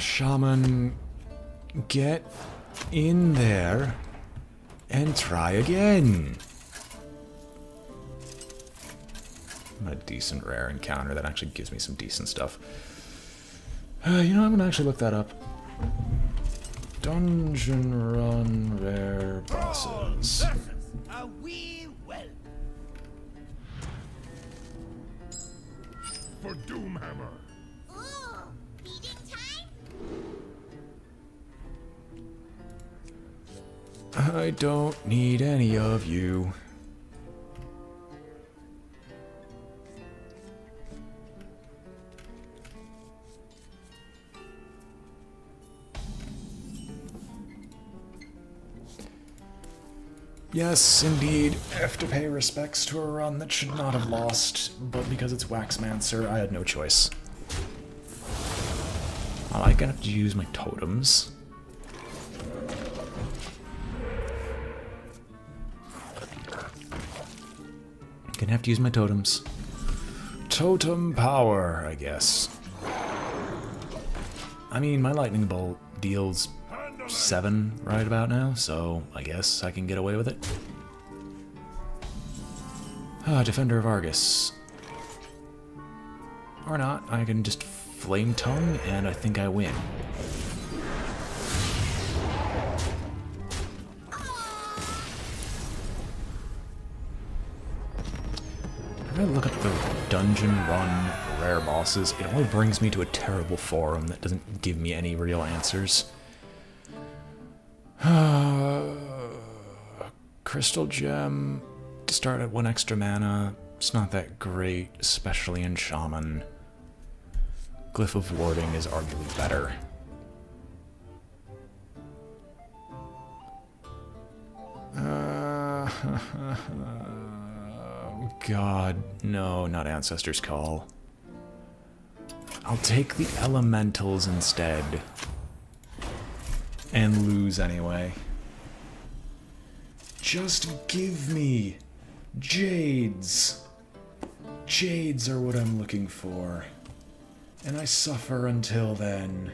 Shaman, get in there and try again. A decent rare encounter that actually gives me some decent stuff. You know, I'm gonna actually look that up. Dungeon run rare bosses. For Doomhammer. Ooh, feeding time? I don't need any of you. Yes, indeed, I have to pay respects to a run that should not have lost, but because it's Waxmancer, I had no choice. I'm gonna have to use my totems. Gonna have to use my totems. Totem power, I guess. I mean, my lightning bolt deals 7 right about now, so I guess I can get away with it. Defender of Argus. Or not, I can just Flame Tongue, and I think I win. If I look up the dungeon run rare bosses, it only brings me to a terrible forum that doesn't give me any real answers. Crystal Gem to start at 1 extra mana. It's not that great, especially in Shaman. Glyph of Warding is arguably better. God, no, not Ancestor's Call. I'll take the Elementals instead. And lose anyway. Just give me Jades. Jades are what I'm looking for. And I suffer until then.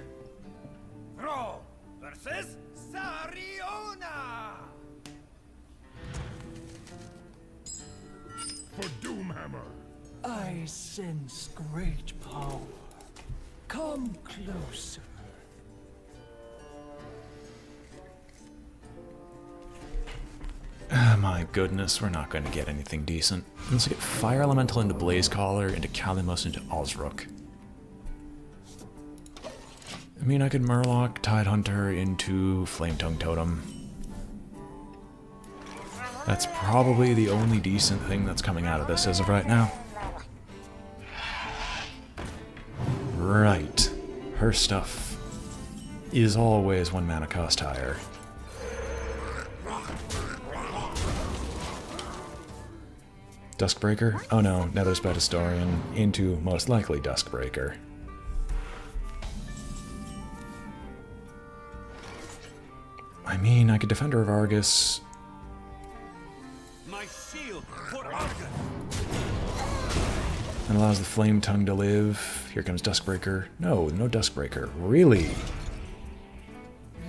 Ro versus Sariona. For Doomhammer. I sense great power. Come closer. My goodness, we're not going to get anything decent. Let's get Fire Elemental into Blaze Caller, into Kalimos, into Osrook. I mean, I could Murloc Tidehunter into Flame Tongue Totem. That's probably the only decent thing that's coming out of this as of right now. Right. Her stuff is always 1 mana cost higher. Duskbreaker? Oh no, Nethersped Historian into most likely Duskbreaker. I mean, I could Defender of Argus. My shield for Argus. That allows the Flame Tongue to live. Here comes Duskbreaker. No, no Duskbreaker. Really?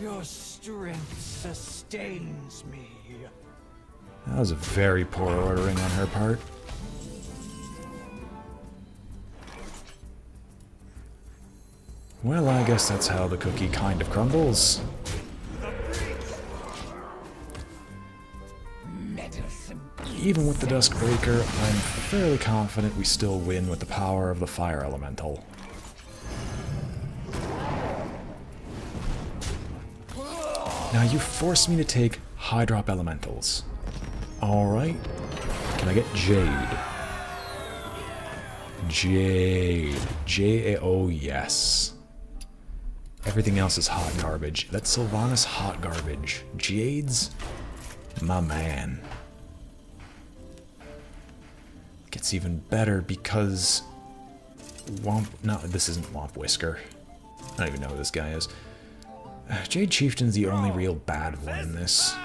Your strength sustains me. That was a very poor ordering on her part. Well, I guess that's how the cookie kind of crumbles. Even with the Duskbreaker, I'm fairly confident we still win with the power of the Fire Elemental. Now you force me to take high drop elementals. Alright. Can I get Jade? Jade. J-A-O, yes. Everything else is hot garbage. That's Sylvanas hot garbage. Jade's my man. Gets even better because Womp... No, this isn't Womp Whisker. I don't even know who this guy is. Jade Chieftain's the only real bad one in this.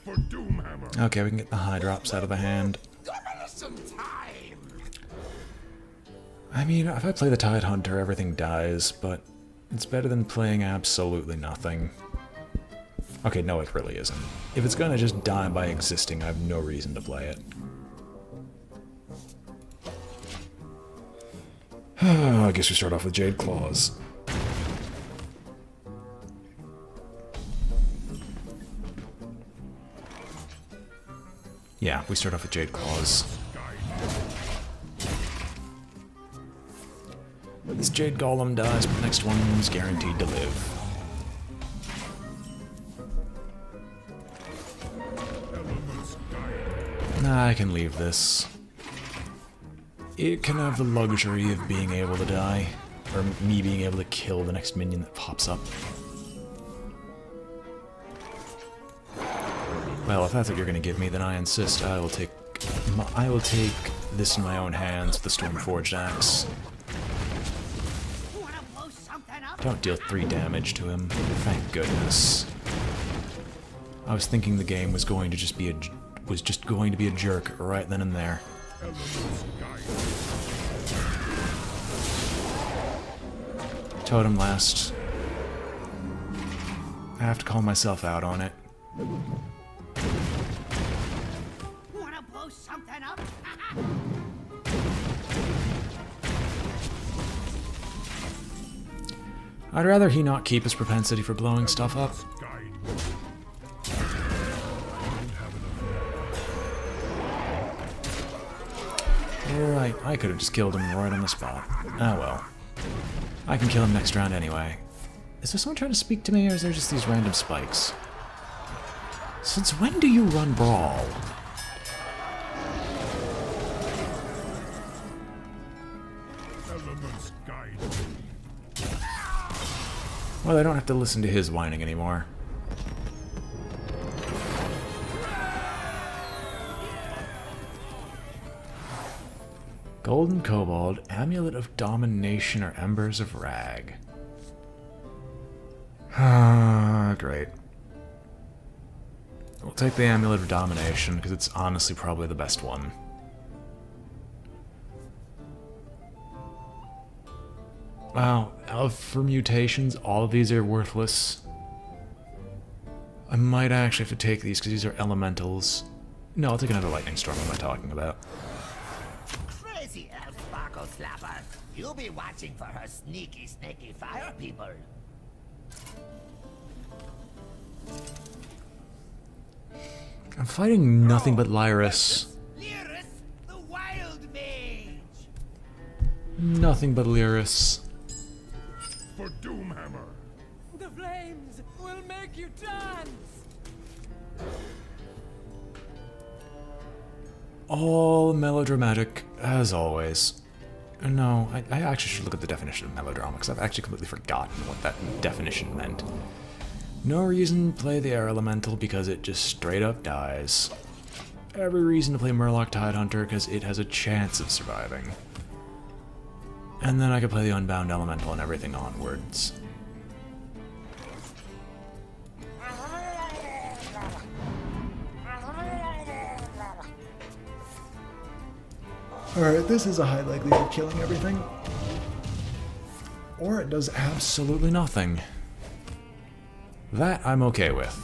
For Doomhammer. Okay, we can get the high drops out of the hand. I mean, if I play the Tide Hunter, everything dies, but it's better than playing absolutely nothing. Okay, no, it really isn't. If it's gonna just die by existing, I have no reason to play it. I guess we start off with Jade Claws. Yeah, we start off with Jade Claws. This Jade Golem dies, but the next one's guaranteed to live. Nah, I can leave this. It can have the luxury of being able to die, or me being able to kill the next minion that pops up. Well, if that's what you're going to give me, then I insist. I will take this in my own hands with the Stormforged Axe. Wanna blow something up? Don't deal 3 damage to him. Thank goodness. I was thinking the game was going to just be a jerk right then and there. Totem last. I have to call myself out on it. Wanna blow something up? I'd rather he not keep his propensity for blowing stuff up. Right, I could have just killed him right on the spot. Ah well. I can kill him next round anyway. Is there someone trying to speak to me, or is there just these random spikes? Since when do you run Brawl? Well, I don't have to listen to his whining anymore. Golden Kobold, Amulet of Domination, or Embers of Rag. Ah, great. We'll take the Amulet of Domination, because it's honestly probably the best one. Wow, for mutations, all of these are worthless. I might actually have to take these, because these are elementals. No, I'll take another Lightning Storm. What am I talking about? Crazy elf Sparkle Slapper. You'll be watching for her sneaky, snaky fire people. I'm fighting nothing but Lyris. Lyris, the wild mage. Nothing but Lyris. For Doomhammer. The flames will make you dance! All melodramatic, as always. No, I actually should look at the definition of melodrama, because I've actually completely forgotten what that definition meant. No reason to play the Air Elemental, because it just straight up dies. Every reason to play Murloc Tidehunter, because it has a chance of surviving. And then I could play the Unbound Elemental and everything onwards. Alright, this is a high likelihood of killing everything. Or it does absolutely nothing. That I'm okay with.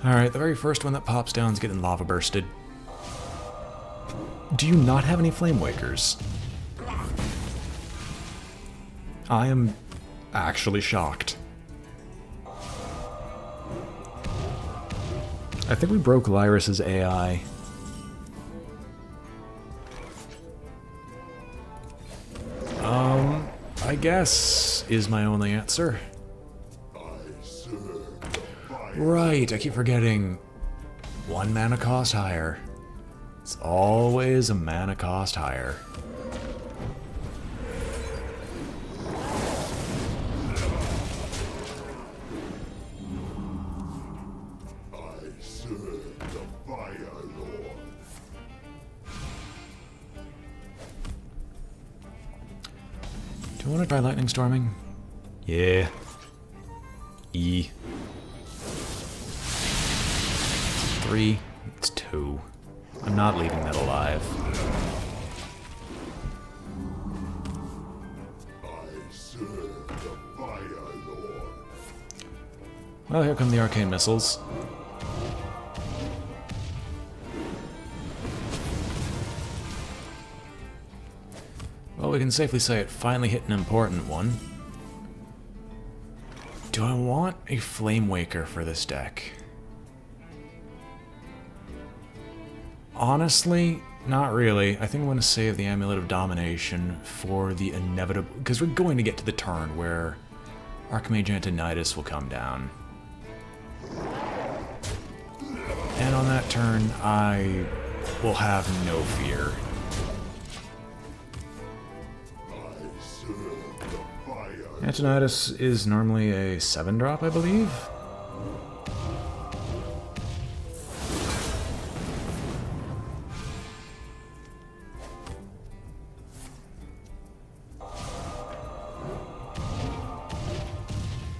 Alright, the very first one that pops down is getting lava bursted. Do you not have any Flame Wakers? I am actually shocked. I think we broke Lyris's AI. I guess is my only answer. Right, I keep forgetting. 1 mana cost higher. It's always a mana cost higher. Do you want to try lightning storming? Yeah. E. 3, I'm not leaving that alive. Well, here come the arcane missiles. Well, we can safely say it finally hit an important one. Do I want a Flame Waker for this deck? Honestly, not really. I think I'm going to save the Amulet of Domination for the inevitable... because we're going to get to the turn where Archmage Antonidas will come down. And on that turn, I will have no fear. Antonidas is normally a 7-drop, I believe.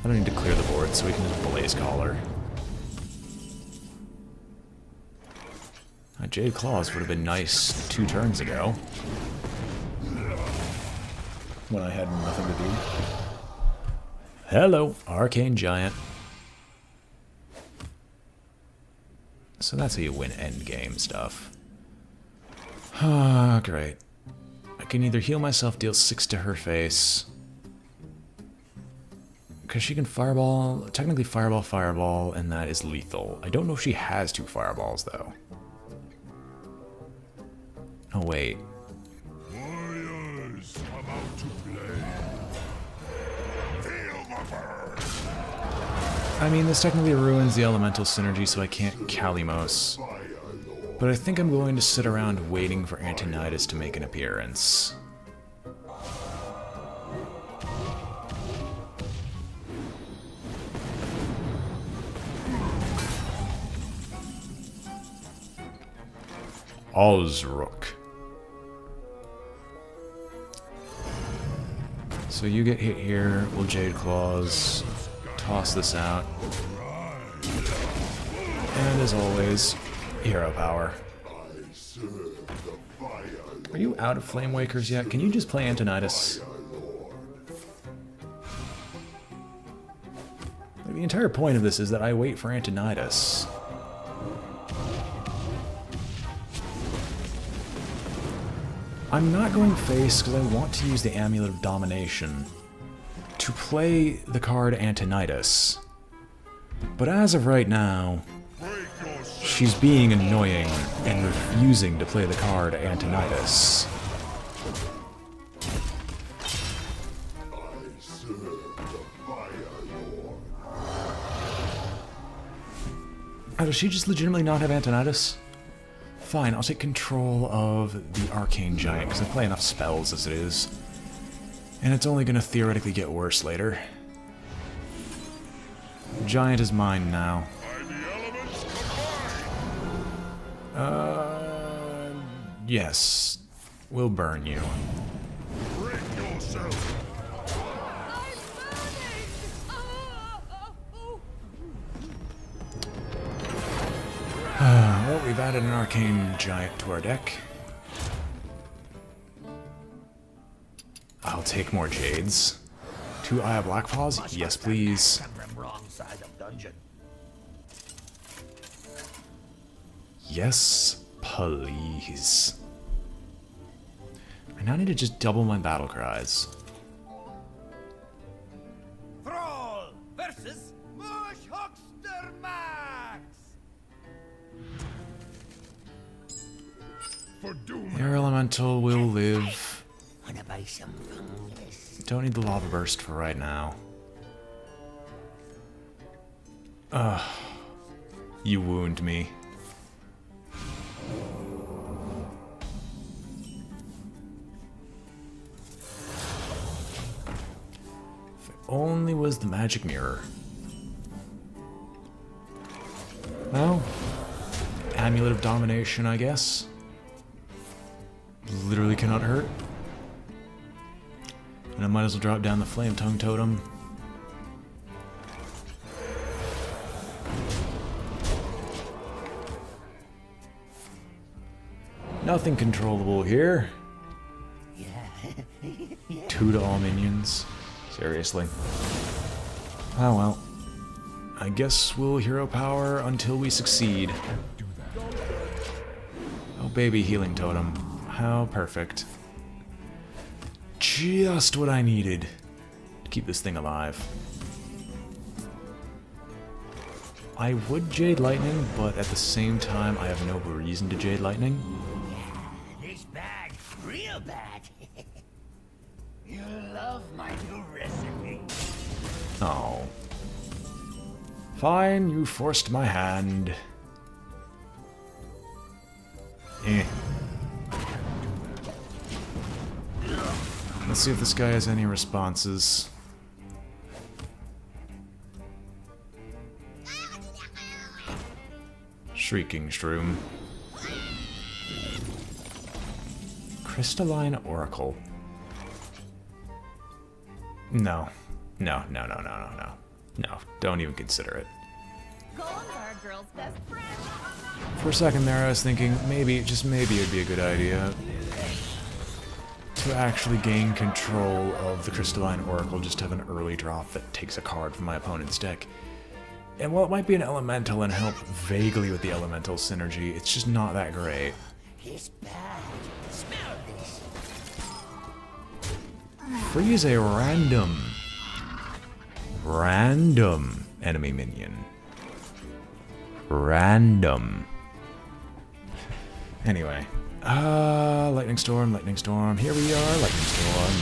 I don't need to clear the board, so we can just Blaze Caller. Jade Claws would have been nice 2 turns ago. When I had nothing to do. Hello, Arcane Giant. So that's how you win endgame stuff. Ah, great. I can either heal myself, deal 6 to her face. Because she can fireball, technically fireball, and that is lethal. I don't know if she has 2 fireballs, though. Oh, wait. Warriors, come out to play. Feel the burn. I mean, this technically ruins the elemental synergy, so I can't Kalimos. But I think I'm going to sit around waiting for Antonidas to make an appearance. Ozrook. So you get hit here, we'll Jade Claws, toss this out. And as always, hero power. Are you out of Flame Wakers yet? Can you just play Antonidas? Like, the entire point of this is that I wait for Antonidas. I'm not going face because I want to use the Amulet of Domination to play the card Antonidas. But as of right now, she's being annoying and refusing to play the card Antonidas. Oh, does she just legitimately not have Antonidas? Fine, I'll take control of the Arcane Giant, because I play enough spells as it is. And it's only going to theoretically get worse later. Giant is mine now. Yes. We'll burn you. Break yourself. Well, we've added an Arcane Giant to our deck. I'll take more Jades. 2 Eye of Black Paws? Yes, please. Wrong side of dungeon. Yes, please. I now need to just double my battle cries. Thrall versus Mush Huckster Max. For Doom. Air Elemental will live. Wanna buy some fungus? Don't need the Lava Burst for right now. Ugh. You wound me. If it only was the magic mirror. Well, Amulet of Domination, I guess. Literally cannot hurt. And I might as well drop down the Flame Tongue Totem. Nothing controllable here. Yeah. 2 to all minions. Seriously. Oh well. I guess we'll hero power until we succeed. Oh baby, healing totem. How perfect. Just what I needed to keep this thing alive. I would Jade Lightning, but at the same time, I have no reason to Jade Lightning. This bad, real bad. You love my new recipe. Oh. Fine, you forced my hand. Eh. Let's see if this guy has any responses. Shrieking Shroom. Crystalline Oracle. No. No, no, no, no, no, no. No, don't even consider it. Golems are a girl's best friend. For a second there, I was thinking maybe, just maybe, it'd be a good idea to actually gain control of the Crystalline Oracle, just to have an early drop that takes a card from my opponent's deck. And while it might be an elemental and help vaguely with the elemental synergy, it's just not that great. It's bad. Smell this. Freeze a random enemy minion. Random. Anyway. Lightning Storm, Lightning Storm. Here we are, Lightning Storm.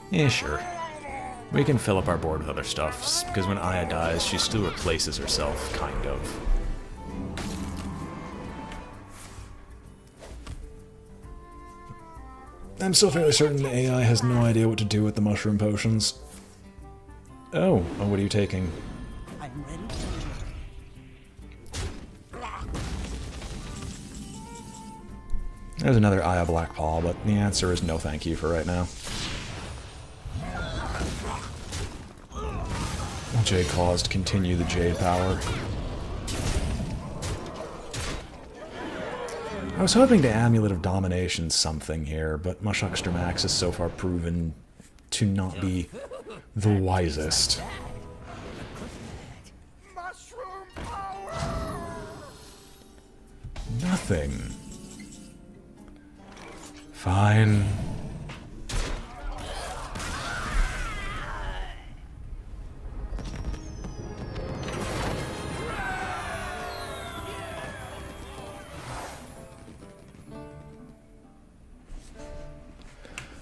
Yeah, sure. We can fill up our board with other stuff, because when Aya dies, she still replaces herself, kind of. I'm still fairly certain the AI has no idea what to do with the mushroom potions. Oh, what are you taking? I'm ready. There's another Aya Black Paw, but the answer is no thank you for right now. Jade Claws to continue the Jade power. I was hoping to Amulet of Domination something here, but Mushhuckster Max has so far proven to not be the wisest. Mushroom power! Nothing. Fine.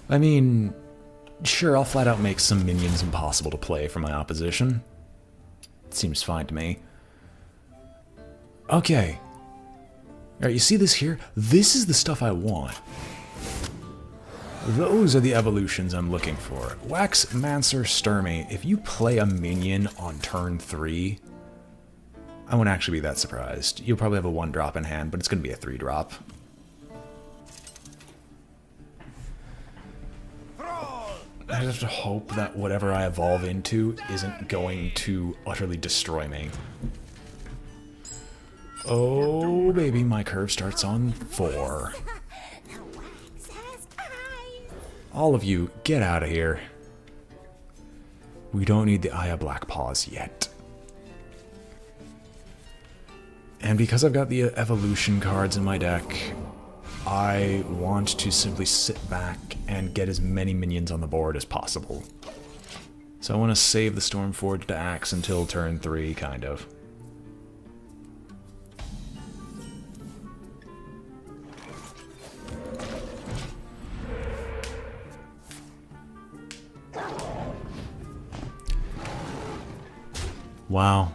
I mean, sure, I'll flat out make some minions impossible to play for my opposition. Seems fine to me. Okay. Alright, you see this here? This is the stuff I want. Those are the evolutions I'm looking for. Wax, Mancer, Sturmy. If you play a minion on turn 3, I won't actually be that surprised. You'll probably have a 1-drop in hand, but it's going to be a 3-drop. I have to hope that whatever I evolve into isn't going to utterly destroy me. Oh, baby, my curve starts on 4. All of you, get out of here. We don't need the Aya Black Paws yet. And because I've got the evolution cards in my deck, I want to simply sit back and get as many minions on the board as possible. So I want to save the Stormforged Axe until turn 3, kind of. Wow.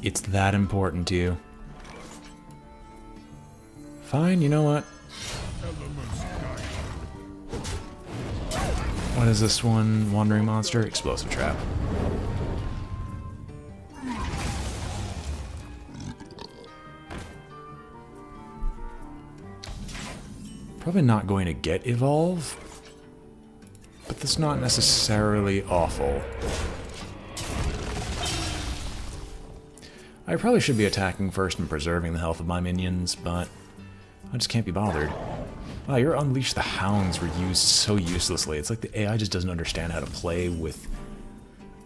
It's that important to you. Fine, you know what? What is this one? Wandering Monster? Explosive Trap. Probably not going to get Evolve, but that's not necessarily awful. I probably should be attacking first and preserving the health of my minions, but I just can't be bothered. Wow, your Unleash the Hounds were used so uselessly. It's like the AI just doesn't understand how to play with...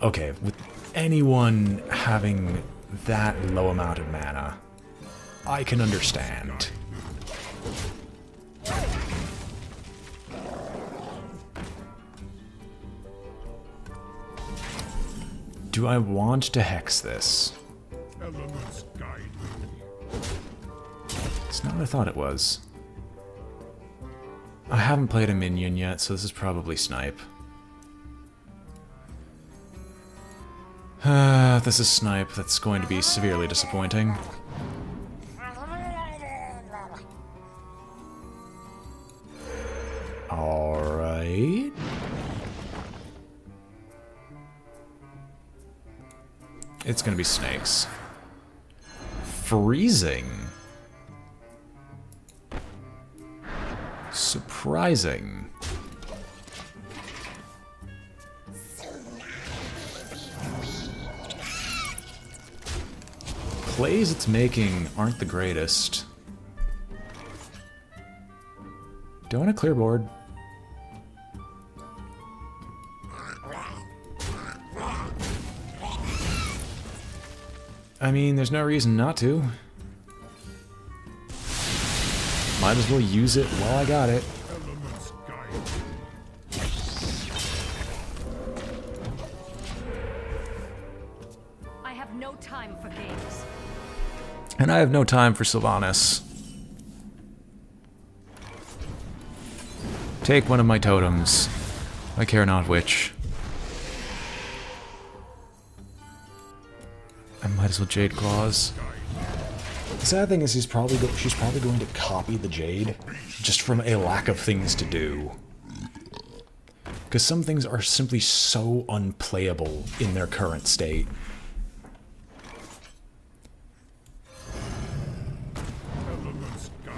Okay, with anyone having that low amount of mana, I can understand. Do I want to hex this? Elements guide me. It's not what I thought it was. I haven't played a minion yet, so this is probably snipe. If this is snipe, that's going to be severely disappointing. Alright. It's gonna be snakes. Freezing. Surprising. Plays it's making aren't the greatest. Do I want to clear board? I mean, there's no reason not to. Might as well use it while I got it. Elements guide me. I have no time for games. And I have no time for Sylvanas. Take one of my totems. I care not which. I might as well Jade Claws. The sad thing is she's probably going to copy the Jade just from a lack of things to do. Because some things are simply so unplayable in their current state. Elements guide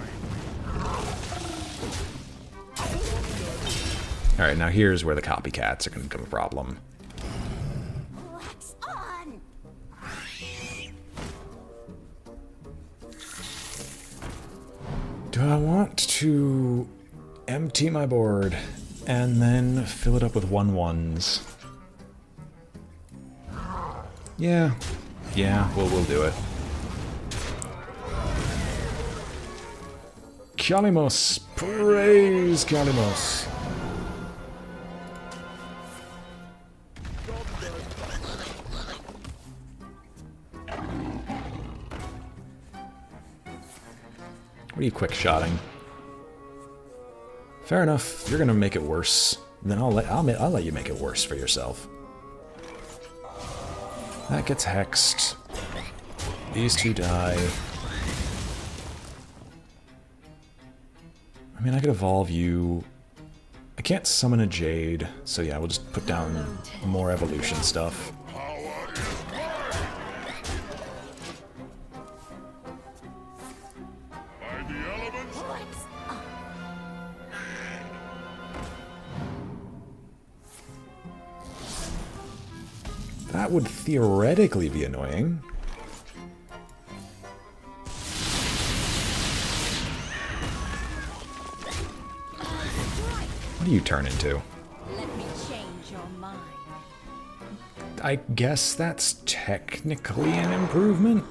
me. Alright, now here's where the copycats are going to become a problem. Wax on! Do I want to empty my board and then fill it up with 1/1s? Yeah. Yeah, we'll do it. Kalimos! Praise Kalimos! What are you quick-shotting? Fair enough. You're gonna make it worse. Then I'll let you make it worse for yourself. That gets hexed. These two die. I mean, I could evolve you. I can't summon a Jade, so yeah, we'll just put down more evolution stuff. By the elements, That would theoretically be annoying. What do you turn into? Let me change your mind. I guess that's technically an improvement.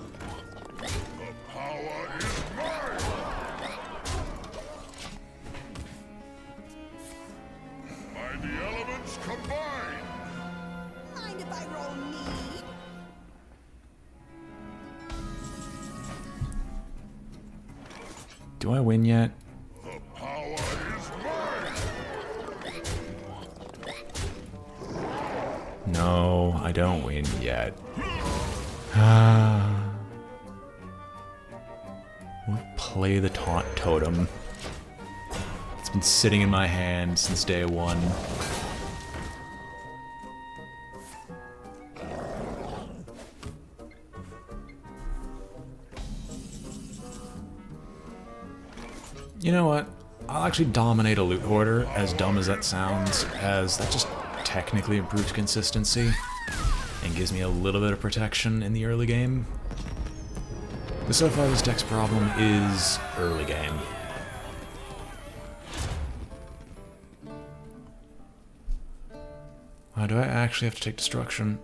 power is mine. By the elements combined. Mind if I roll need? Do I win yet? The power is mine. No, I don't win yet. We'll play the taunt totem. It's been sitting in my hand since day one. You know what? I'll actually dominate a loot hoarder, as dumb as that sounds, as that just technically improves consistency and gives me a little bit of protection in the early game. But so far this deck's problem is early game. Why do I actually have to take destruction?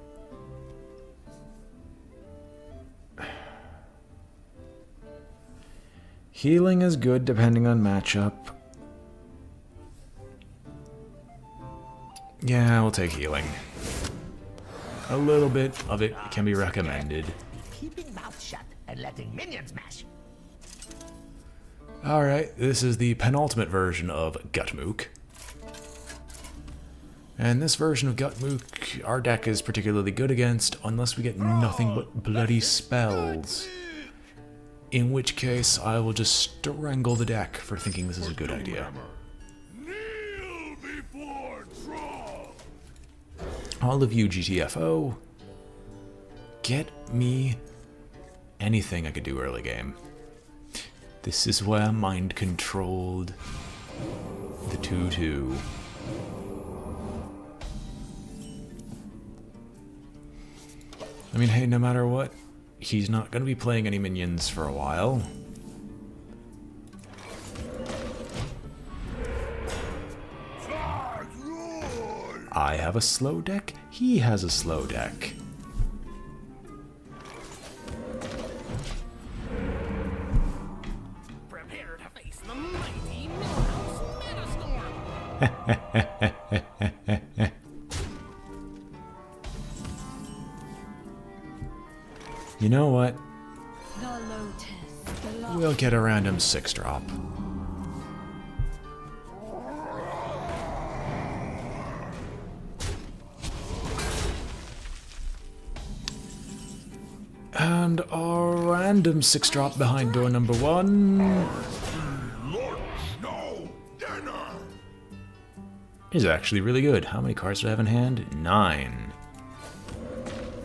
Healing is good depending on matchup. Yeah, we'll take healing. A little bit of it can be recommended. Keeping mouth shut and letting minions mash. Alright, this is the penultimate version of Gutmook. And this version of Gutmook, our deck is particularly good against, unless we get nothing but bloody spells. In which case, I will just strangle the deck for thinking this is a good idea. Kneel before Troll. All of you GTFO, get me anything I could do early game. This is why I mind controlled the 2-2. I mean, hey, no matter what, he's not going to be playing any minions for a while. I have a slow deck, he has a slow deck. Prepare to face the mighty Millhouse Metastorm. You know what? The Lotus, the Lost. We'll get a random 6-drop. And a random 6-drop behind door number 1 Lunch, no dinner. is actually really good. How many cards do I have in hand? 9.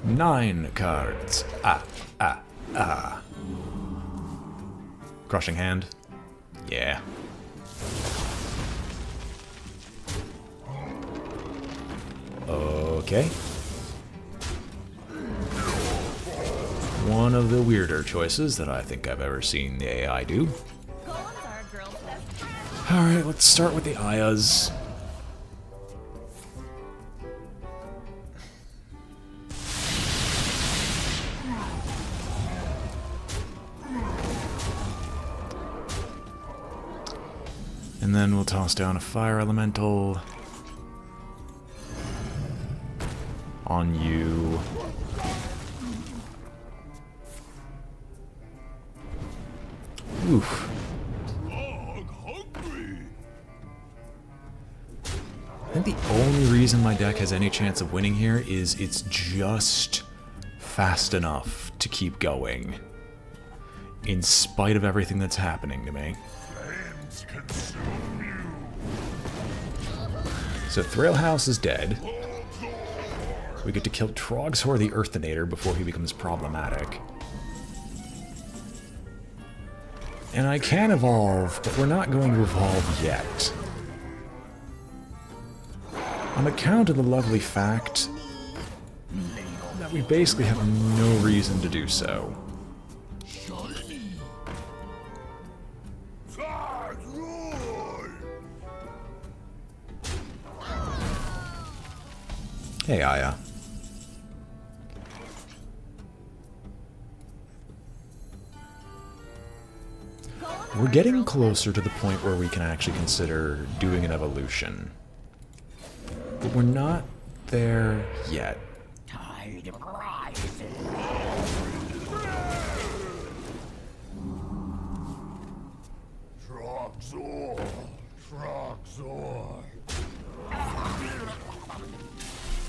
9 cards. Crushing hand. Yeah. Okay. One of the weirder choices that I think I've ever seen the AI do. Alright, let's start with the Ayas. And then we'll toss down a fire elemental on you. Oof. Dog hungry. I think the only reason my deck has any chance of winning here is it's just fast enough to keep going, in spite of everything that's happening to me. Flames consume you. So Thrillhouse is dead. We get to kill Trogzor the Earthinator before he becomes problematic. And I can evolve, but we're not going to evolve yet. On account of the lovely fact that we basically have no reason to do so. Hey, Aya. We're getting closer to the point where we can actually consider doing an evolution. But we're not there yet. Tide rises. Trogzor. Trogzor.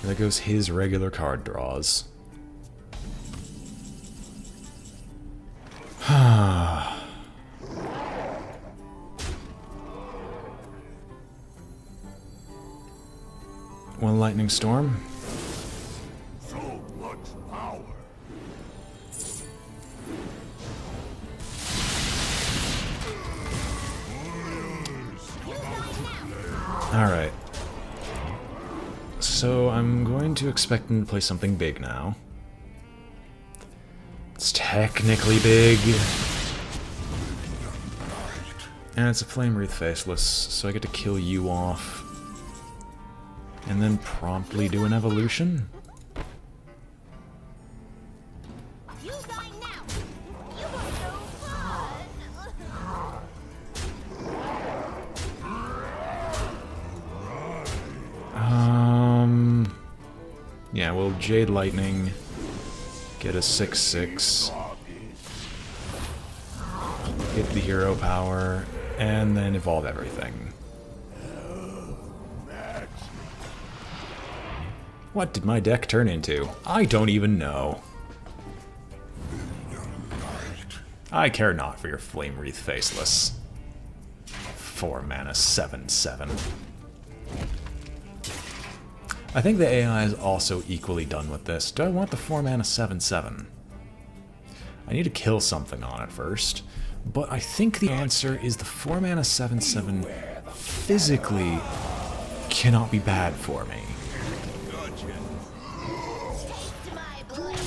There goes his regular card draws. One lightning storm. So much power. Alright. So I'm going to expect him to play something big now. It's technically big. And it's a Flame Wreath Faceless, so I get to kill you off. And then promptly do an evolution? You die now. You are so fun. Yeah, well, Jade Lightning, get a 6/6, hit the hero power, and then evolve everything. What did my deck turn into? I don't even know. I care not for your Flame Wreath Faceless. 4 mana, 7/7. I think the AI is also equally done with this. Do I want the 4 mana 7/7? I need to kill something on it first, but I think the answer is the 4 mana 7/7 physically cannot be bad for me. To my blade.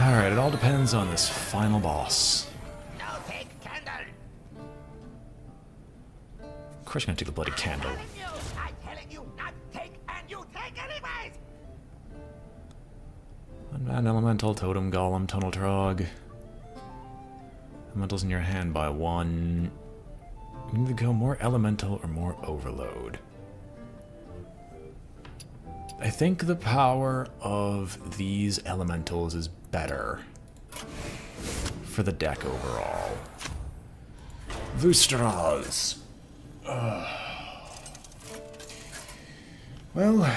Alright, it all depends on this final boss. No take candle. Of course you're gonna take the bloody candle. I'm telling you not take, and you take anyways. Unbound Elemental, Totem Golem, Tunnel Trog. Elementals in your hand by 1. You can either go more Elemental or more Overload. I think the power of these Elementals is better for the deck overall. Vustras! Well,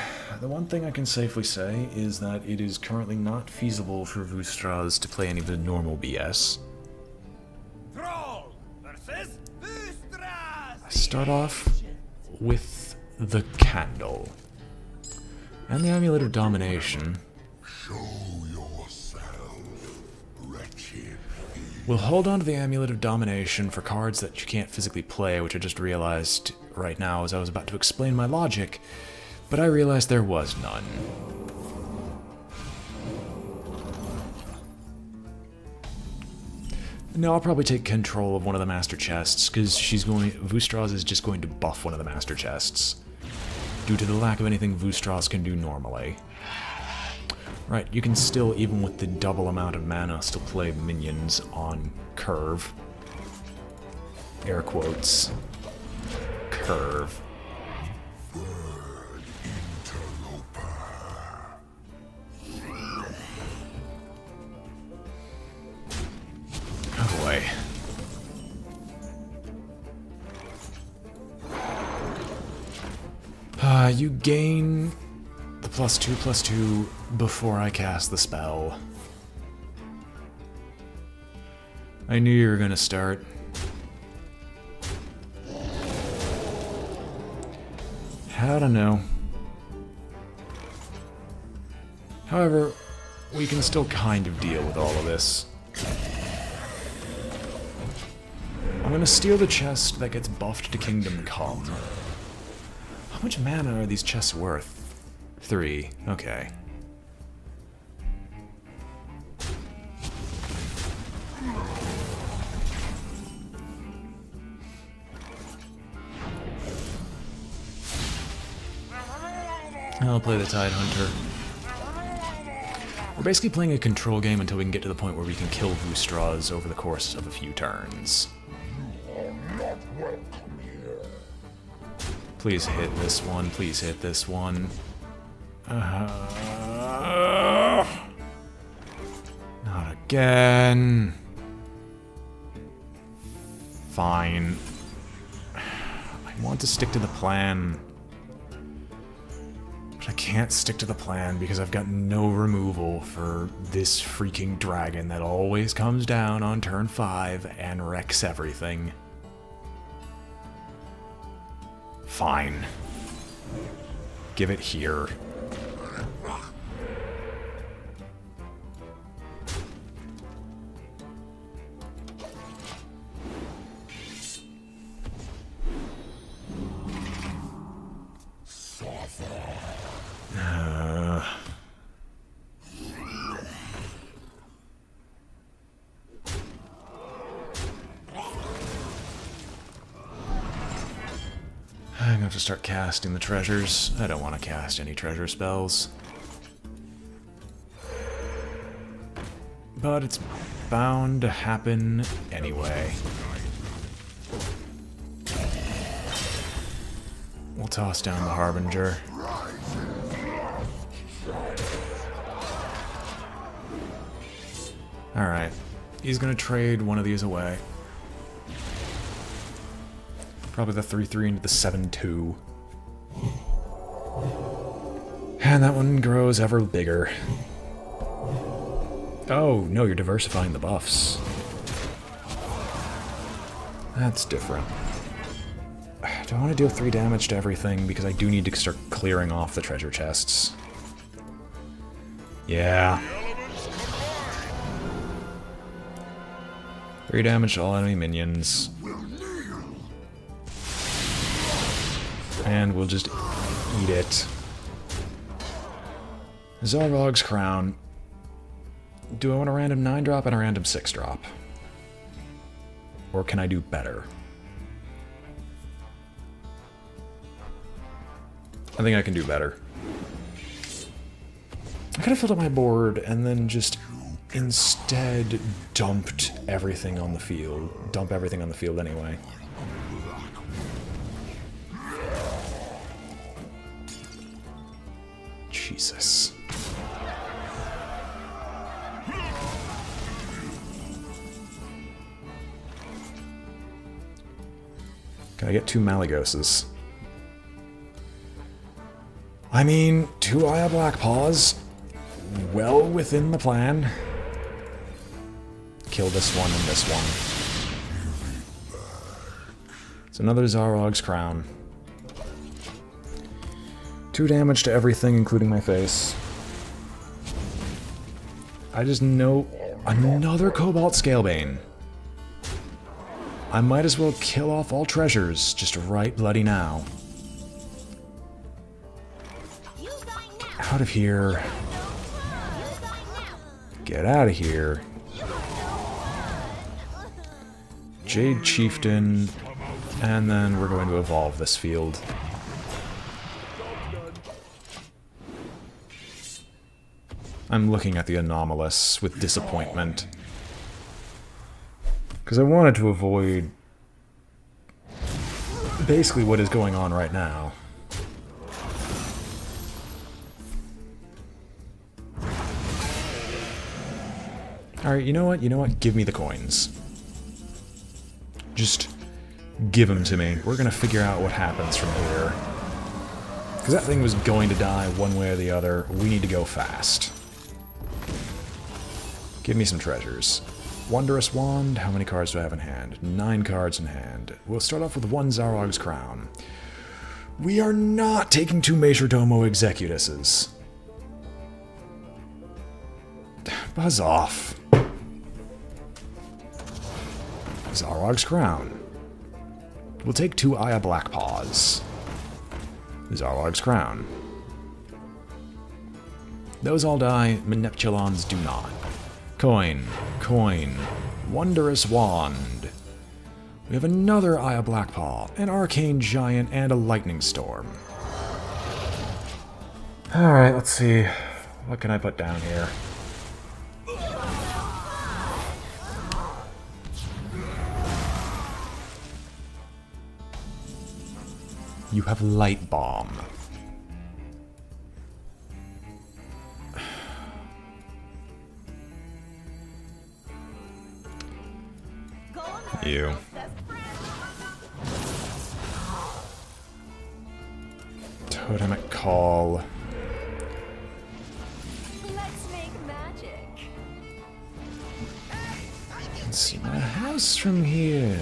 the one thing I can safely say is that it is currently not feasible for Vustras to play any of the normal BS. Thrall versus Vustras! I start off with the Candle. And the Amulet of Domination. Show yourself, wretched. We'll hold on to the Amulet of Domination for cards that you can't physically play, which I just realized right now as I was about to explain my logic, but I realized there was none. No, I'll probably take control of one of the Master Chests, because Vustras is just going to buff one of the Master Chests, due to the lack of anything Vustras can do normally. Right, you can still, even with the double amount of mana, still play minions on curve. Air quotes. Curve. Oh boy. You gain the +2/+2 before I cast the spell. I knew you were gonna start. I don't know. However, we can still kind of deal with all of this. I'm gonna steal the chest that gets buffed to Kingdom Come. How much mana are these chests worth? 3. Okay. I'll play the Tide Hunter. We're basically playing a control game until we can get to the point where we can kill Vustras over the course of a few turns. Please hit this one, please hit this one. Not again. Fine. I want to stick to the plan. But I can't stick to the plan because I've got no removal for this freaking dragon that always comes down on turn 5 and wrecks everything. Fine. Give it here. have to start casting the treasures. I don't want to cast any treasure spells. But it's bound to happen anyway. We'll toss down the Harbinger. Alright. He's gonna trade one of these away. Probably the 3-3 into the 7-2. And that one grows ever bigger. Oh, no, you're diversifying the buffs. That's different. Do I want to deal 3 damage to everything? Because I do need to start clearing off the treasure chests. Yeah. 3 damage to all enemy minions. And we'll just eat it. Zarog's Crown. Do I want a random 9-drop and a random 6-drop? Or can I do better? I think I can do better. I could have filled up my board and then just instead dumped everything on the field. Dump everything on the field anyway. Jesus. Can I get 2 Malagoses? I mean, 2 Aya Black Paws. Well within the plan. Kill this one and this one. It's another Zarog's Crown. 2 damage to everything, including my face. I just know... Another Cobalt Scalebane. I might as well kill off all treasures, just right bloody now. Out of here. Get out of here. Jade Chieftain, and then we're going to evolve this field. I'm looking at the anomalous with disappointment. Because I wanted to avoid basically what is going on right now. Alright, you know what? You know what? Give me the coins. Just give them to me. We're gonna figure out what happens from here. Because that thing was going to die one way or the other. We need to go fast. Give me some treasures. Wondrous Wand. How many cards do I have in hand? 9 cards in hand. We'll start off with 1 Zarog's Crown. We are not taking 2 Majordomo Executuses. Buzz off. Zarog's Crown. We'll take 2 Aya Black Paws. Zarog's Crown. Those all die, Manipulons do not. Coin, coin, Wondrous Wand. We have another Aya Blackpaw, an Arcane Giant, and a Lightning Storm. Alright, let's see. What can I put down here? You have Light Bomb. You. Totemic Call. Let's make magic. I can see my house from here.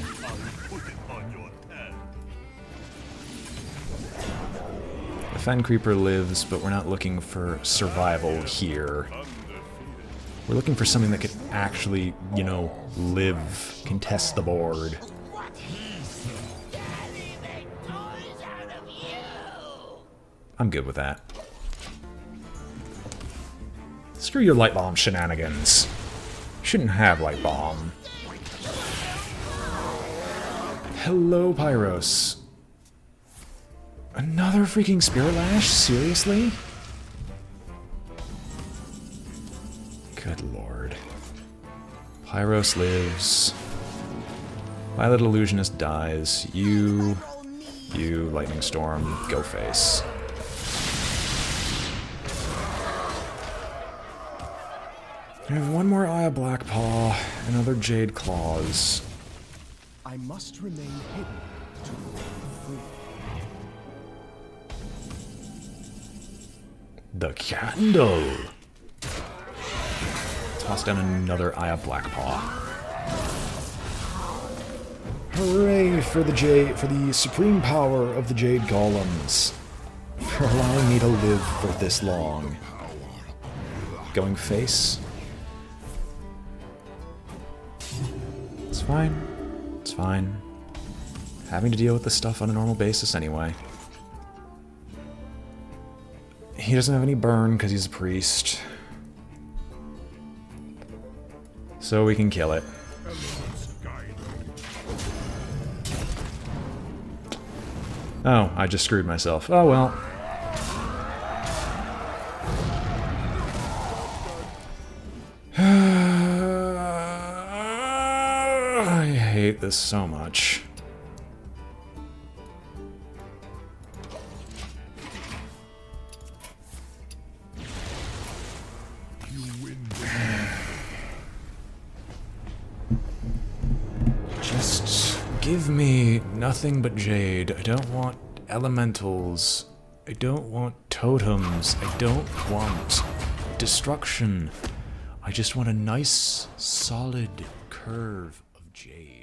The Fen Creeper lives, but we're not looking for survival here. We're looking for something that could actually, you know, live, contest the board. I'm good with that. Screw your Light Bomb shenanigans. Shouldn't have Light Bomb. Hello, Pyros. Another freaking Spirit Lash? Seriously? Good lord. Pyros lives. Violet Illusionist dies. You, Lightning Storm, go face. I have one more Eye of Blackpaw, another Jade Claws. I must remain hidden to roam free. The candle! Toss down another Eye of Blackpaw. Hooray for the supreme power of the Jade Golems. For allowing me to live for this long. Going face? It's fine. It's fine. Having to deal with this stuff on a normal basis anyway. He doesn't have any burn because he's a priest. So we can kill it. Oh, I just screwed myself. Oh well. I hate this so much. Just give me nothing but jade. I don't want elementals. I don't want totems. I don't want destruction. I just want a nice, solid curve of jade.